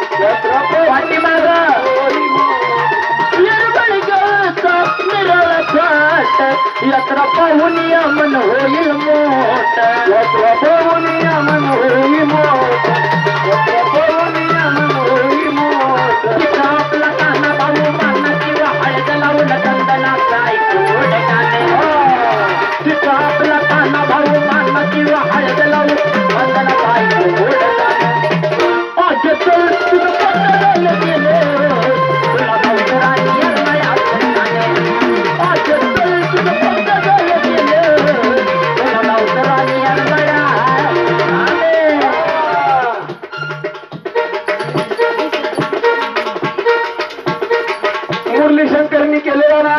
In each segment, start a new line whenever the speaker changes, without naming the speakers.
पाठीमाग यात्रा पाहून या मन होईल मोठ यात्रा पाहून या मन होईल मोठ यात्रा पाहून या मन होईल मोठ तिथं आपला काना भाऊ माना किंवा हळद लावून चंदनाचा ऐकून गाणे तिथं आपला काना भाऊ माना किंवा हळद लावून चंदनाचा ऐकून गाणे आज चल तुझं पटलं गेलं तुला नवरानी या आज चल तुझं मुरली शंकरनी केलेला ना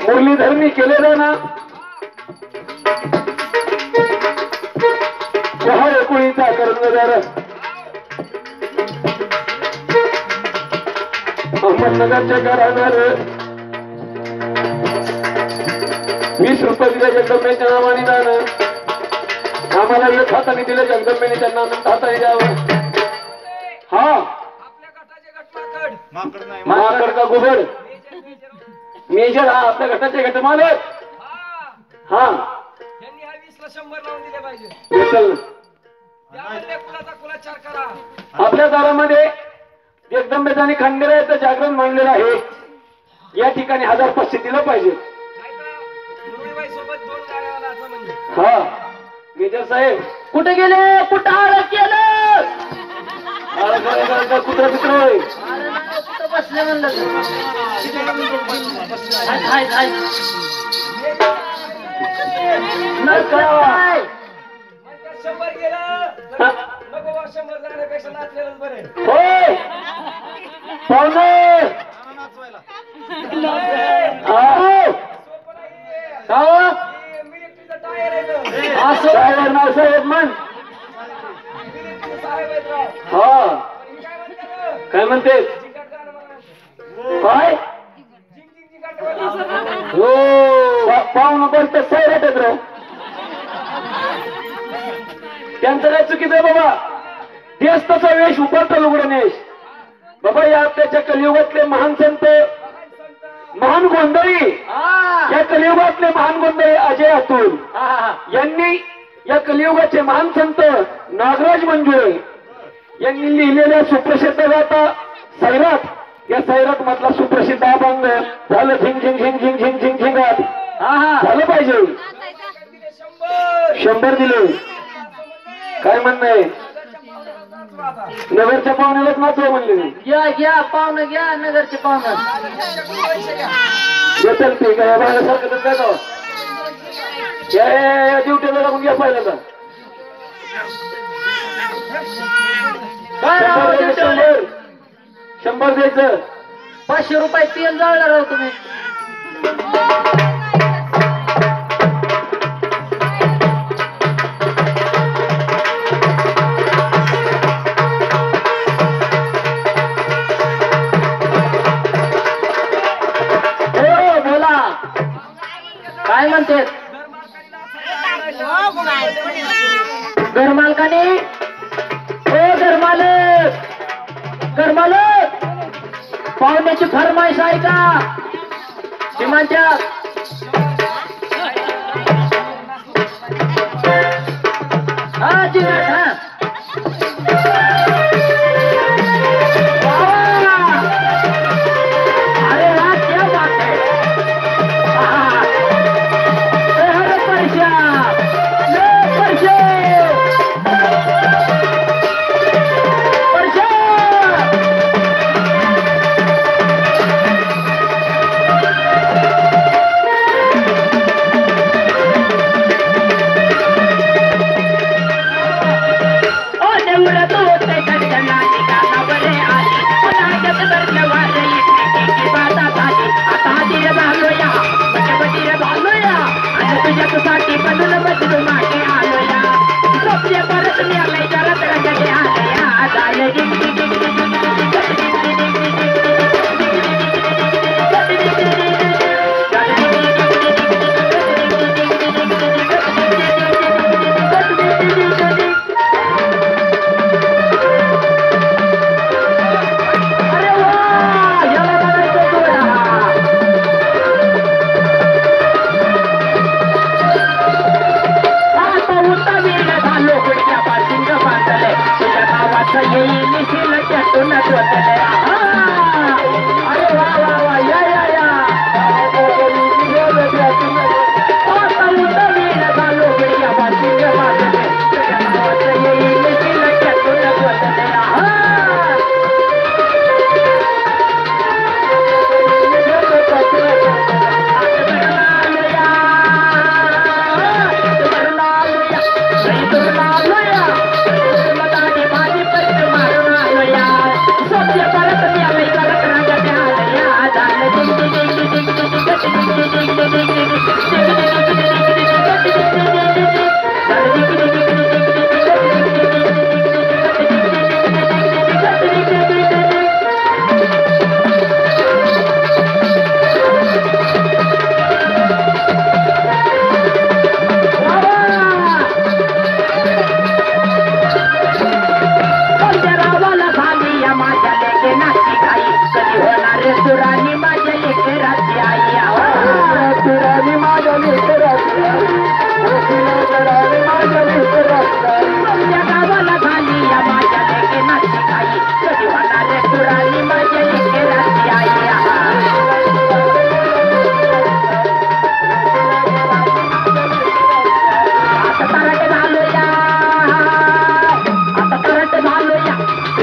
मुरलीधरनी केलेला ना चहा एकुळीचा कर्णधार अहमदनगरच्या घरावर 20 रुपये दिले जगदंबेच्या नावाने दान आम्हाला एक हाताने दिले जगदंबेने त्यांना अनंत हाताने द्यावं हा माकड का गुबड मेजर हा आपल्या गटाचे गट मालक हा
यांनी हा 20 ला 100 लावून दिले पाहिजे
भेटल
त्यामध्ये कुणाचा कुलाचार करा
आपल्या दारामध्ये जगदंबेजाने खंडेरायाचं जागरण मांडलेलं आहे या ठिकाणी 1500 दिलं पाहिजे
मुरळीबाई सोबत 2 गाड्यावाला असं म्हणजे
हा मेजर साहेब कुठे गेले कुठं आळ केलं कुत्रा मित्र होय कुठं बसले म्हणलं काय
100 गेलं नको 100 जाण्यापेक्षा नाचलेलंच बरं
होय पाहुणे
मिलिटरीचा टायर आहे
असं ड्रायव्हर नाव साहेब म्हण
मिलिटरीचा साहेब आहे राव
हा
काय म्हणतात
काय म्हणते
जिंकट गाणं म्हणा
काय
जिंकट वाला
हो पाहुणं पण तर सैराटच राव त्यांचं काय चुकीचं आहे बाबा देश तसा वेश उभारता लुगडं नेश बाबा या आपल्याच्या कलियुगातले महान संत महान गोंधळी या कलियुगातले महान गोंधळी अजय अतुल यांनी या कलियुगाचे महान संत नागराज मंजुळे यांनी लिहिलेल्या सुप्रसिद्ध गाथा सैराट या सैराट मधला सुप्रसिद्ध अभंग झालं झिंग झिंग झिंग झिंग झिंग झिंग झिंगात झालं पाहिजे 100 दिले काय म्हणणं आहे नगरच्या पाहुण्यालाच नाचव म्हणले घ्या घ्या पाहुणं घ्या नगरचे पाहुणं येतील ते काय बाळासारखं तर काय या ड्युटीला लागून घ्या पहिल्यांदा 100 द्यायचं 500 रुपये तेल जाळणार आहोत तुम्ही काय म्हणते घरमालकाने हो घरमालक पाहुण्याची फरमाईश आहे का श्रीमंत